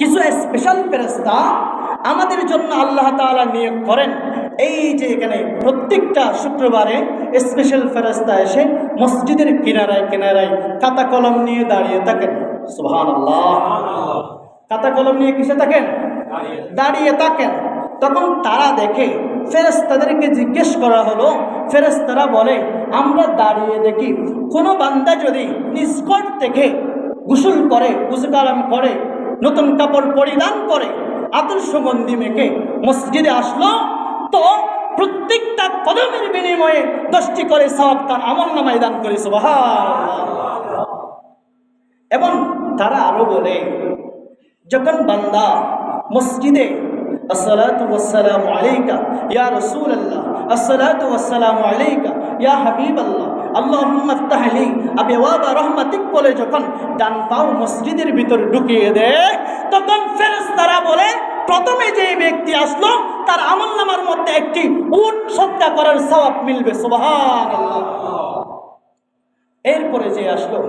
কিছু স্পেশাল ফেরেশতা আমাদের জন্য আল্লাহ তাআলা নিয়োগ করেন। এই যে এখানে প্রত্যেকটা শুক্রবারে স্পেশাল ফেরেশতা এসে মসজিদের কিনারায় কিনারায় খাতা কলম নিয়ে দাঁড়িয়ে থাকেন। সুবহানাল্লাহ। খাতা কলম নিয়ে কিসে থাকেন? দাঁড়িয়ে থাকেন। তখন তারা দেখে, ফেরেশতাদেরকে জিজ্ঞেস করা হলো, ফেরেশতারা বলে আমরা দাঁড়িয়ে দেখি কোনো বান্দা যদি নিষ্কট থেকে গোসল করে, উযুকালাম করে, নতুন কাপড় পরিধান করে, আতর সুগন্ধি মেখে মসজিদে আসলো, তো প্রত্যেকটা কদমের বিনিময়ে 10টি করে সওয়াব তার আমলনামায় দান করে। সুবহানাল্লাহ। এবং তারা আরো বলে, যখন বান্দা মসজিদে আসসালাতু ওয়াসসালামু আলাইকা ইয়া রাসূলুল্লাহ, আসসালাতু ওয়াসসালামু আলাইকা ইয়া হাবিবাল্লাহ, আল্লাহুম্মা ইফতাহ লি আবওয়াব রাহমাতিক বলে যখন ডান পাও মসজিদের ভিতর ঢুকিয়ে দেয়, তখন ফেরেশতারা বলে প্রথমে যে ব্যক্তি আসলো তার আমলনামার মধ্যে একটি উট সদকা করার সওয়াব মিলবে। সুবহানাল্লাহ। এরপরে যে আসলো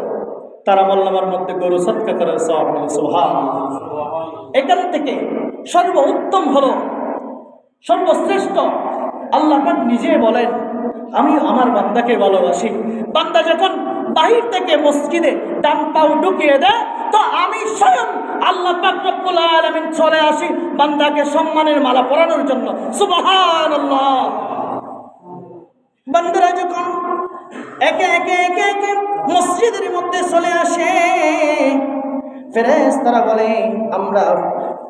তার আমলনামার মধ্যে গরু সদকা করার সওয়াব মিলবে। সুবহানাল্লাহ। এখান থেকে সর্বোত্তম হলো, সর্বশ্রেষ্ঠ আল্লাহ পাক নিজে বলেন আমি আমার বান্দাকে ভালোবাসি। বান্দা যখন বাহির থেকে মসজিদে ডান পাও ঢুকিয়ে দেয়, তো আমি স্বয়ং আল্লাহ পাক রব্বুল আলামিন চলে আসি বান্দাকে সম্মানের মালা পরানোর জন্য। সুবহানাল্লাহ। বান্দারা যখন একে একে একে একে মসজিদের মধ্যে চলে আসে, ফেরেশতারা বলে আমরা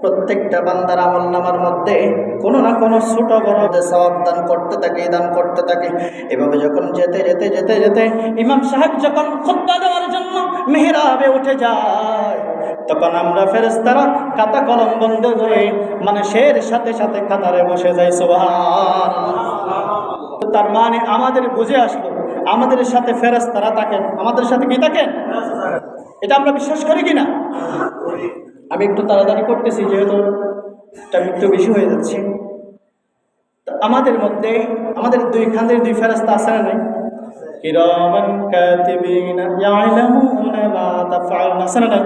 প্রত্যেকটা বান্দার আমলনামার মধ্যে কোনো না কোনো ছোট বড় সওয়াব দান করতে থাকে। এভাবে যখন যেতে যেতে যেতে যেতে ইমাম সাহেব যখন খুতবা দেওয়ার জন্য মিহরাবে উঠে যায়, তখন আমরা ফেরেশতারা খাতা কলম বন্ধ করে মানুষের সাথে সাথে কাতারে বসে যাই। সুবহানাল্লাহ। তার মানে আমাদের বুঝে আসলো আমাদের সাথে ফেরেশতারা থাকেন। আমাদের সাথে কি থাকেন? এটা আমরা বিশ্বাস করি কিনা? আমি একটু তাড়াতাড়ি করতেছি যেহেতু টাইম একটু বেশি হয়ে যাচ্ছে। আমাদের মধ্যে আমাদের দুই খান্দের দুই ফেরেশতা আছে না নাই? কিরামান কাতিবিনা ইয়ালামুনা মা তাফআলুনা, আছে না নাই?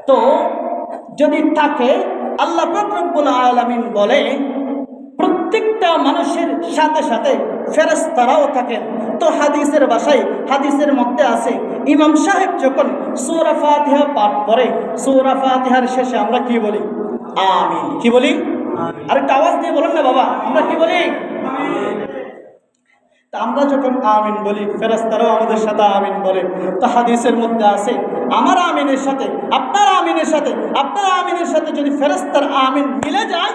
তো যদি থাকে, আল্লাহ পাক রব্বুল আলামিন বলে প্রত্যেকটা মানুষের সাথে সাথে ফেরেশতারাও থাকেন। তো হাদিসের ভাষায়, হাদিসের মধ্যে আছে ইমাম সাহেব যখন সূরা ফাতিহা পাঠ করে, সূরা ফাতিহার শেষে আমরা কি বলি? আমিন। কি বলি? আর একটা আওয়াজ দিয়ে বলেন না বাবা, আমরা কি বলি? তা আমরা যখন আমিন বলি, ফেরেশতারাও আমাদের সাথে আমিন বলে। তো হাদিসের মধ্যে আছে আমার আমিনের সাথে আপনার আমিনের সাথে আপনার আমিনের সাথে যদি ফেরেশতার আমিন মিলে যায়,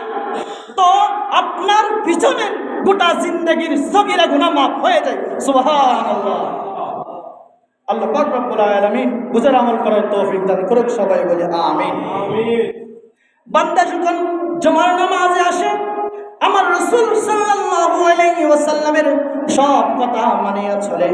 তো আপনার পিছনে গোটা জিন্দেগির সগীরা গুনাহ মাফ হয়ে যায়। সুবহানাল্লাহ। আল্লাহ পাক রব্বুল আলামিন বুঝার আমল করার তৌফিক দান করুক। সবাই বলে আমিন। বান্দা যখন জুমার নামাজে আসে, আমার রাসূল সাল্লাল্লাহু আলাইহি ওয়াসাল্লামের সব কথা মানিয়া চলে।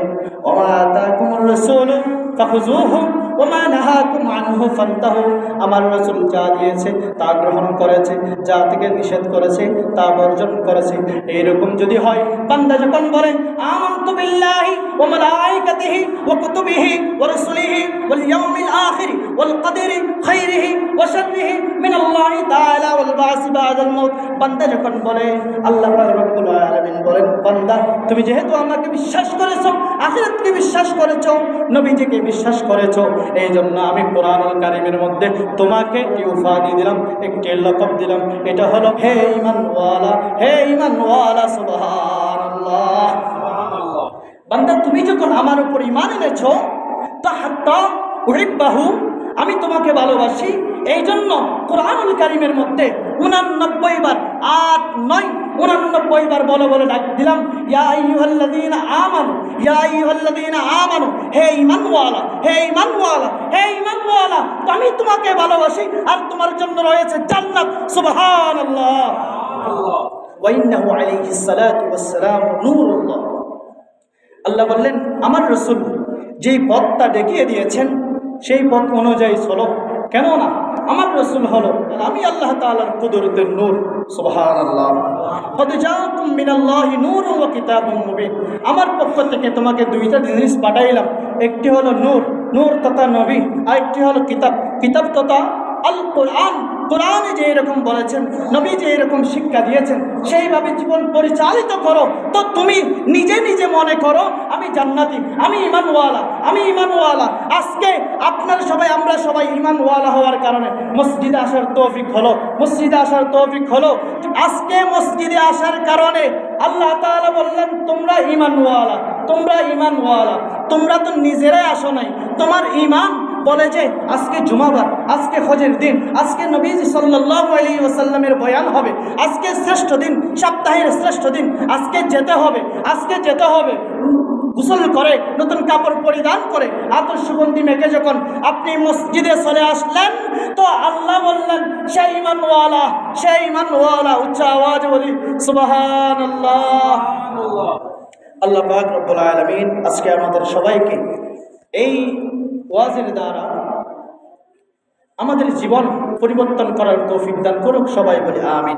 ওয়া আতাকুমুর রাসূলু ফাখুযুহু ওয়া মা নাহাকুম আনহু ফান্তাহু। আমার রাসূল যা দিয়েছে তা গ্রহণ করেছে, যা থেকে নিষেধ করেছে তা বর্জন করেছে। এরকম যদি হয়, বান্দা যখন বলে আমানতু বিল্লাহি ওয়া মালাইকাতিহি ওয়া কুতুবিহি ওয়া রাসূলিহি ওয়াল ইয়াউমিল আখির ওয়াল কদরি খাইরিহি ওয়া শাররিহি মিনাল্লাহি তাআলা ওয়াল বা'সি বা'দাল মাউত। বান্দা যখন বলে, আল্লাহ রাব্বুল আলামিন বলেন বান্দা তুমি যেহেতু আমাকে বিশ্বাস করেছো, আখিরাতকে বিশ্বাস করেছো, নবীজিকে বিশ্বাস করেছো, এই জন্য আমি কোরআনুল কারীমের মধ্যে তোমাকে কি উপাধি দিলাম, একটি লকব দিলাম। এটা হলো হে ঈমানওয়ালা, হে ঈমানওয়ালা। সুবহানাল্লাহ। বান্দা তুমি যখন আমার উপর ঈমান এনেছো, তা হাত্তা উহিব্বাহু, আমি তোমাকে ভালোবাসি। এই জন্য কোরআনুল কারীমের মধ্যে 89 বার, 8, 9, 89 বার বলে বলে ডাক দিলাম ইয়া আইয়ুহাল্লাযীনা আমানু, ইয়া আইয়ুহাল্লাযীনা আমানু, হে ঈমানওয়ালা, হে ঈমানওয়ালা, হে ঈমানওয়ালা, আমি তোমাকে ভালোবাসি আর তোমার জন্য রয়েছে জান্নাত। সুবহানাল্লাহ। ওয়া ইন্নাহু আলাইহিস সালাতু ওয়াস সালাম নূরুল্লাহ। আল্লাহ বললেন আমার রাসূল যেই পথটা দেখিয়ে দিয়েছেন সেই পথ অনুযায়ী চলো। কেন না আমার রাসূল হলো আমি আল্লাহ তাআলার কুদরতের নূর। সুবহানাল্লাহ। কদ জাআকুম মিনাল্লাহি নূরুন ওয়া কিতাবুম মুবিন। আমার পক্ষ থেকে তোমাকে দুইটা জিনিস পাঠাইলাম, একটি হলো নূর, নূর তথা নবী, আর একটি হলো কিতাব, কিতাব তথা আল কোরআন, কোরআনে যে এরকম বলেছেন, নবী যে এরকম শিক্ষা দিয়েছেন, সেইভাবে জীবন পরিচালিত করো। তো তুমি নিজে নিজে মনে করো আমি জান্নাতি, আমি ঈমানওয়ালা, আমি ঈমানওয়ালা। আজকে আপনারা সবাই, আমরা সবাই ঈমানওয়ালা হওয়ার কারণে মসজিদে আসার তৌফিক হলো, মসজিদে আসার তৌফিক হলো। আজকে মসজিদে আসার কারণে আল্লাহ তাআলা বললেন তোমরা ঈমানওয়ালা, তোমরা ঈমানওয়ালা। তোমরা তো নিজেরাই আসো নাই, তোমার ঈমান বলে যে আজকে জুমাবার, আজকে হজের দিন, আজকে নবীজি সাল্লাল্লাহু আলাইহি ওয়াসাল্লামের বয়ান হবে, আজকে শ্রেষ্ঠ দিন, সপ্তাহের শ্রেষ্ঠ দিন, আজকে যেতে হবে, আজকে যেতে হবে। গোসল করে, নতুন কাপড় পরিধান করে, আতর সুগন্ধি মেখে যখন আপনি মসজিদে চলে আসলেন, তো আল্লাহ বললেন সেই ঈমানওয়ালা, সেই ঈমানওয়ালা। উচ্চ আওয়াজে বলি সুবহানাল্লাহ। আল্লাহ পাক রব্বুল আলামিন আজকে আমাদের সবাইকে এই ওয়াজের দ্বারা আমাদের জীবন পরিবর্তন করার তৌফিক দান করুক। সবাই বলি আমিন।